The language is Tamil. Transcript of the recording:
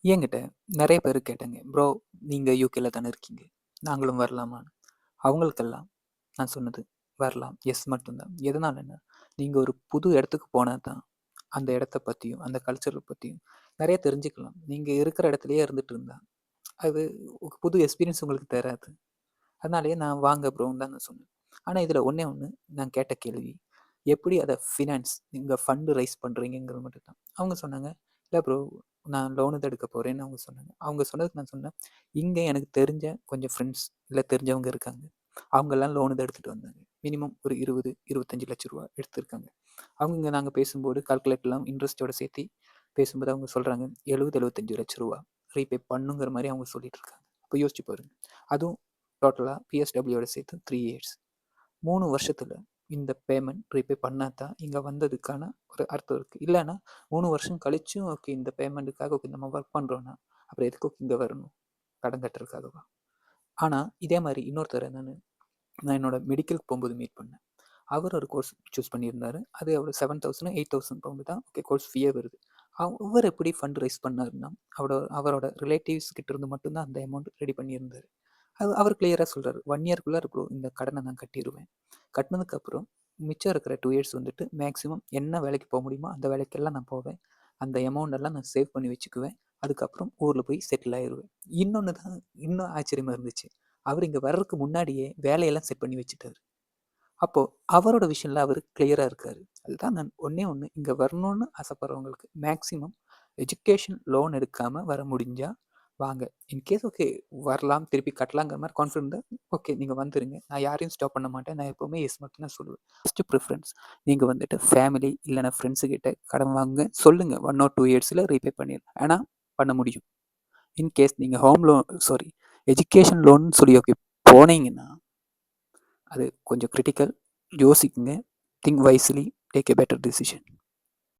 என்கிட்ட நெறைய பேர் கேட்டாங்க, "ப்ரோ நீங்க யூகேல தானே இருக்கீங்க. நாங்களும் வரலாமான்னு?" அவங்களுக்கெல்லாம் நான் சொன்னது, "வரலாம். எஸ் மட்டும்தான்." எதனாலன்னா, நீங்க ஒரு புது இடத்துக்கு போனா தான், அந்த இடத்த பத்தியும், அந்த கல்ச்சர பத்தியும் நெறைய தெரிஞ்சுக்கலாம். நீங்க இருக்கிற இடத்திலேயே இருந்துட்டு இருந்தா, அது புது எக்ஸ்பீரியன்ஸ் உங்களுக்கு தராது. அதனாலேயே நான் வாங்க ப்ரோன்னு தான் நான் சொன்னேன். ஆனா இதில ஒண்ணே ஒண்ணு நான் கேட்ட கேள்வி, எப்படி அத ஃபினான்ஸ் நீங்க ஃபண்ட் ரைஸ் பண்றீங்கங்கிறது மட்டும் தான். அவங்க சொன்னாங்க, "இல்ல ப்ரோ நான் லோன் தான் எடுக்க போறேன்னு" அவங்க சொன்னாங்க. அவங்க சொன்னதுக்கு நான் சொன்னேன், "இங்க எனக்கு தெரிஞ்ச கொஞ்சம் ஃப்ரெண்ட்ஸ் இல்ல தெரிஞ்சவங்க இருக்காங்க. அவங்கலாம் லோன் தான் எடுத்துட்டு வந்தாங்க. மினிமம் ஒரு 20, 25 லட்ச ரூவா எடுத்திருக்காங்க. அவங்க நாங்க பேசும்போது கால்குலேட்லாம் இன்ட்ரெஸ்ட்டோட சேர்த்தி பேசும்போது அவங்க சொல்றாங்க, 70, 75 லட்ச ரூவா ரீபே பண்ணுங்கிற மாரி அவங்க சொல்லிட்டு இருக்காங்க. அப்ப யோசிச்சு பாருங்க. அதுவும் டோட்டலா பிஎஸ்டபிள்யூவோட சேர்த்து 3 இயர்ஸ். 3 வருஷத்துல இந்த பேமெண்ட் ரீபே பண்ணா தான் இங்க வந்ததுக்கான ஒரு அர்த்தம் இருக்கு. இல்லன்னா 3 வருஷம் கழிச்சும் ஓகே இந்த பேமெண்ட்டுக்காக ஓகே நம்ம ஒர்க் பண்றோம்னா, அப்புறம் எதுக்கு இங்க வரணும்? கடன் கட்டுறதுக்காகவா? ஆனா இதே மாரி இன்னொருத்தர நான் என்னோட மெடிக்கலுக்கு போம்போது மீட் பண்ணேன். அவர் ஒரு கோர்ஸ் சூஸ் பண்ணியிருந்தாரு. அது ஒரு 7000 8000 பவுண்ட் தான் ஓகே கோர்ஸ் ஃபீயே வருது. அவர் எப்படி ஃபண்ட் ரைஸ் பண்ணாருன்னா, அவரோட ரிலேட்டிவ்ஸ் கிட்ட இருந்து மட்டும் தான் அந்த அமௌண்ட் ரெடி பண்ணியிருந்தாரு. அவர் கிளியரா சொல்றாரு. 1 இயர்க்குள்ள ப்ரோ இந்த கடன நான் கட்டிருவேன். கட்டுனதுக்கப்புறம் மிச்சம் இருக்கிற 2 இயர்ஸ் வந்துட்டு மேக்ஸிமம் என்ன வேலைக்கு போ முடியுமோ, அந்த வேலைக்கெல்லாம் நான் போவேன். அந்த அமௌண்ட் எல்லாம் நான் சேவ் பண்ணி வச்சுக்குவேன். அதுக்கப்புறம் ஊர்ல போய் செட்டில் ஆயிருவேன். இன்னொன்னு தான் இன்னும் ஆச்சரியமா இருந்துச்சு. அவரு இங்க வர்றதுக்கு முன்னாடியே வேலையெல்லாம் செட் பண்ணி வச்சுட்டாரு. அப்போ அவரோட விஷயம்ல அவரு கிளியரா இருக்காரு. அதுதான் நான் ஒண்ணே ஒண்ணு இங்க வரணும்னு ஆசைப்படுறவங்களுக்கு மேக்ஸிமம் எஜுகேஷன் லோன் எடுக்காம வர முடிஞ்சா வாங்க. இன்கேஸ் ஓகே வரலாம், திருப்பி கட்டலாங்கிற மாரி கான்ஃபிடென்ட் இருந்தா ஓகே நீங்க வந்துருங்க. நான் யாரையும் ஸ்டாப் பண்ண மாட்டேன். நான் எப்பவுமே எஸ் மட்டும் தான் சொல்லுவேன். ஃபர்ஸ்ட் ப்ரிஃபரன்ஸ் நீங்க வந்துட்டு ஃபேமிலி இல்லன்னா ஃப்ரெண்ட்ஸ் கிட்ட கடன் வாங்குங்க. சொல்லுங்க 1 ஆர் 2 இயர்ஸ்ல ரீபே பண்ணிடலாம். ஆனா பண்ண முடியும். இன்கேஸ் நீங்க ஹோம் லோன் சாரி எஜுகேஷன் லோன்னு சொல்லி ஓகே போனீங்கன்னா அது கொஞ்சம் கிரிட்டிக்கல். யோசிக்குங்க. Think wisely. Take a better decision.